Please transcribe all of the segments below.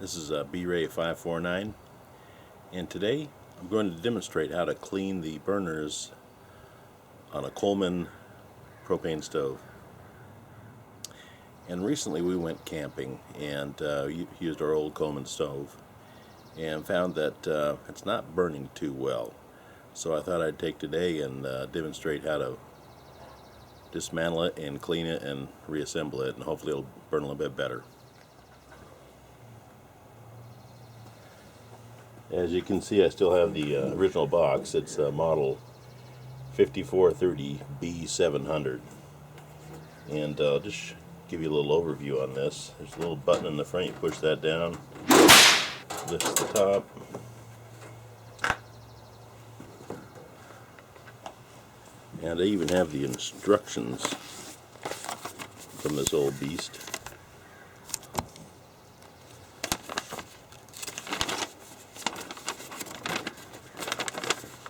This is B-Ray 549, and today I'm going to demonstrate how to clean the burners on a Coleman propane stove. And recently we went camping and used our old Coleman stove and found that it's not burning too well. So I thought I'd take today and demonstrate how to dismantle it and clean it and reassemble it, and hopefully it'll burn a little bit better. As you can see, I still have the original box. It's model 5430B700. And I'll just give you a little overview on this. There's a little button in the front. You push that down, lifts the top. And I even have the instructions from this old beast.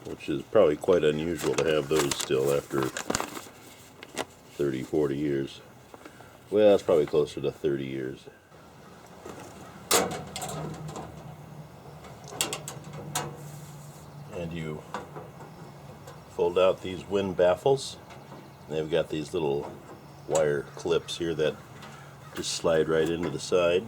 Which is probably quite unusual to have those still after 30, 40 years. Well, it's probably closer to 30 years. And you fold out these wind baffles. And they've got these little wire clips here that just slide right into the side.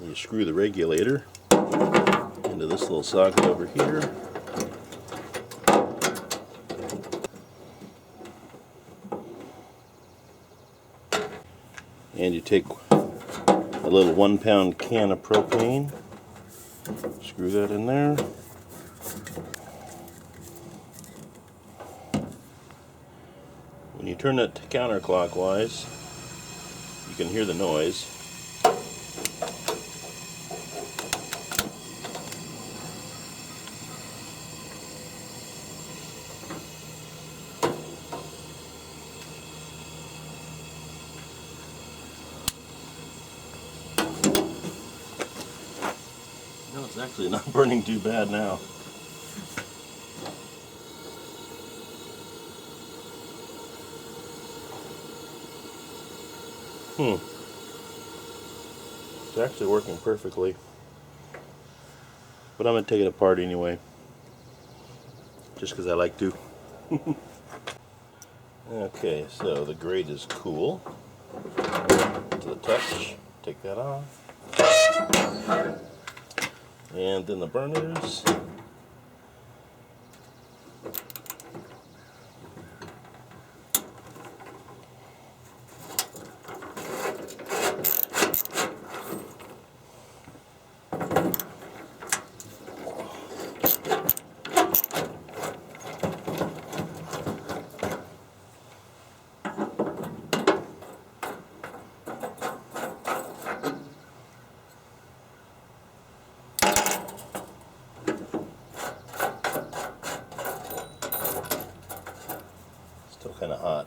You screw the regulator into this little socket over here. And you take a little 1 pound can of propane, screw that in there. When you turn it counterclockwise, you can hear the noise. No, it's actually not burning too bad now. It's actually working perfectly. But I'm going to take it apart anyway, just because I like to. Okay, so the grate is cool to the touch. Take that off. And then the burners. Still kind of hot.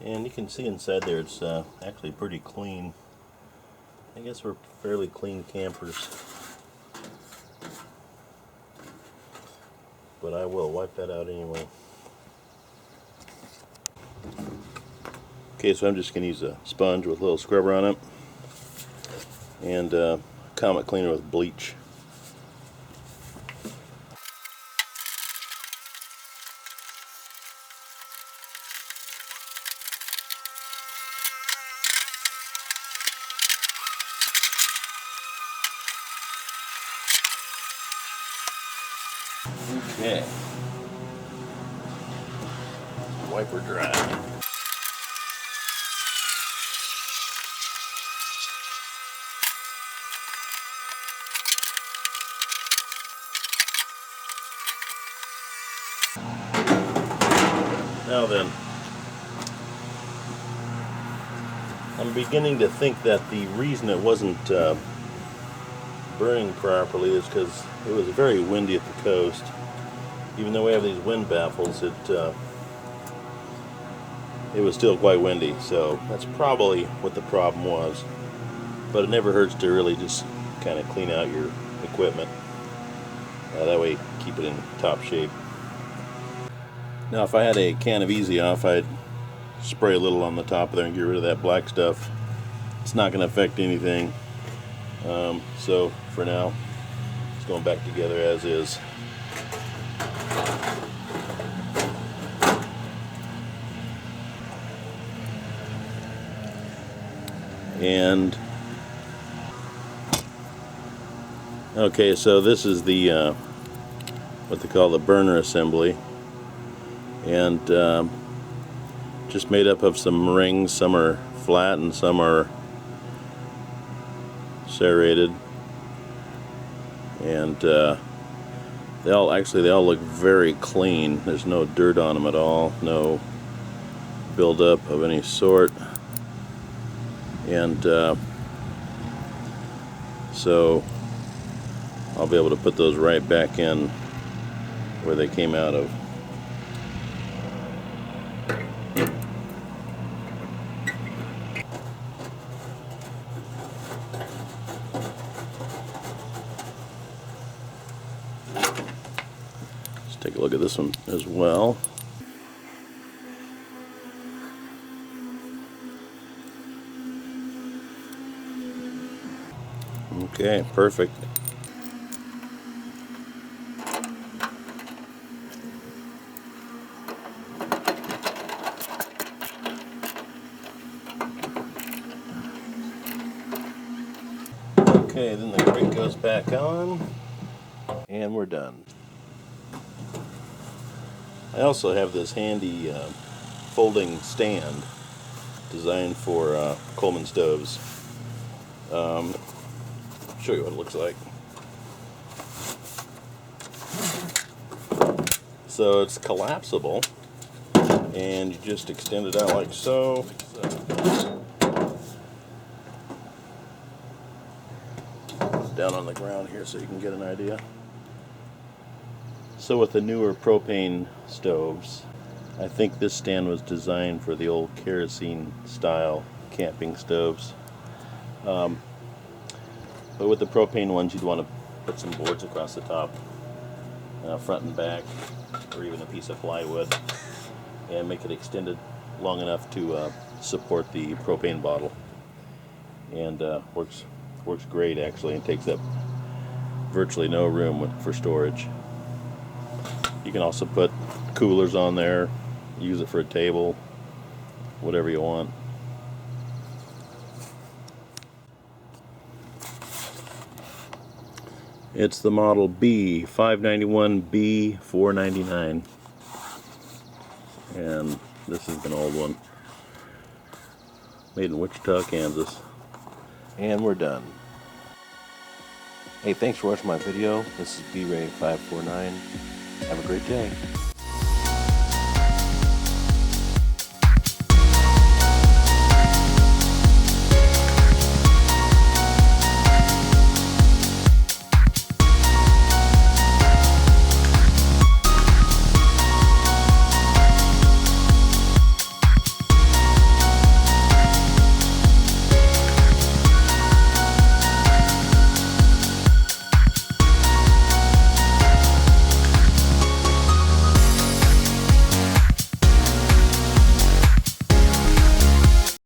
And you can see inside there it's actually pretty clean. I guess we're fairly clean campers. But I will wipe that out anyway. Okay, so I'm just going to use a sponge with a little scrubber on it and Comet cleaner with bleach. Okay. Wipe her dry. Now then, I'm beginning to think that the reason it wasn't burning properly is because it was very windy at the coast. even though we have these wind baffles, it was still quite windy, so that's probably what the problem was. But it never hurts to really just kind of clean out your equipment. That way, keep it in top shape. Now, if I had a can of Easy Off, I'd spray a little on the top of there and get rid of that black stuff. It's not going to affect anything. So for now, it's going back together as is. And okay, so this is the what they call the burner assembly, and just made up of some rings. Some are flat and some are serrated, and they all look very clean. There's no dirt on them at all, no buildup of any sort. And so I'll be able to put those right back in where they came out of. Let's take a look at this one as well. Okay, perfect. Okay, then the crate goes back on, and we're done. I also have this handy folding stand designed for Coleman stoves. Show you what it looks like. So it's collapsible, and you just extend it out like so. Down on the ground here so you can get an idea. So with the newer propane stoves, I think this stand was designed for the old kerosene style camping stoves. But with the propane ones, you'd want to put some boards across the top, front and back, or even a piece of plywood, and make it extended long enough to support the propane bottle. And works great actually, and takes up virtually no room for storage. You can also put coolers on there, use it for a table, whatever you want. It's the model B591B499, and this is an old one, made in Wichita, Kansas. And we're done. Hey, thanks for watching my video. This is B-Ray549. Have a great day.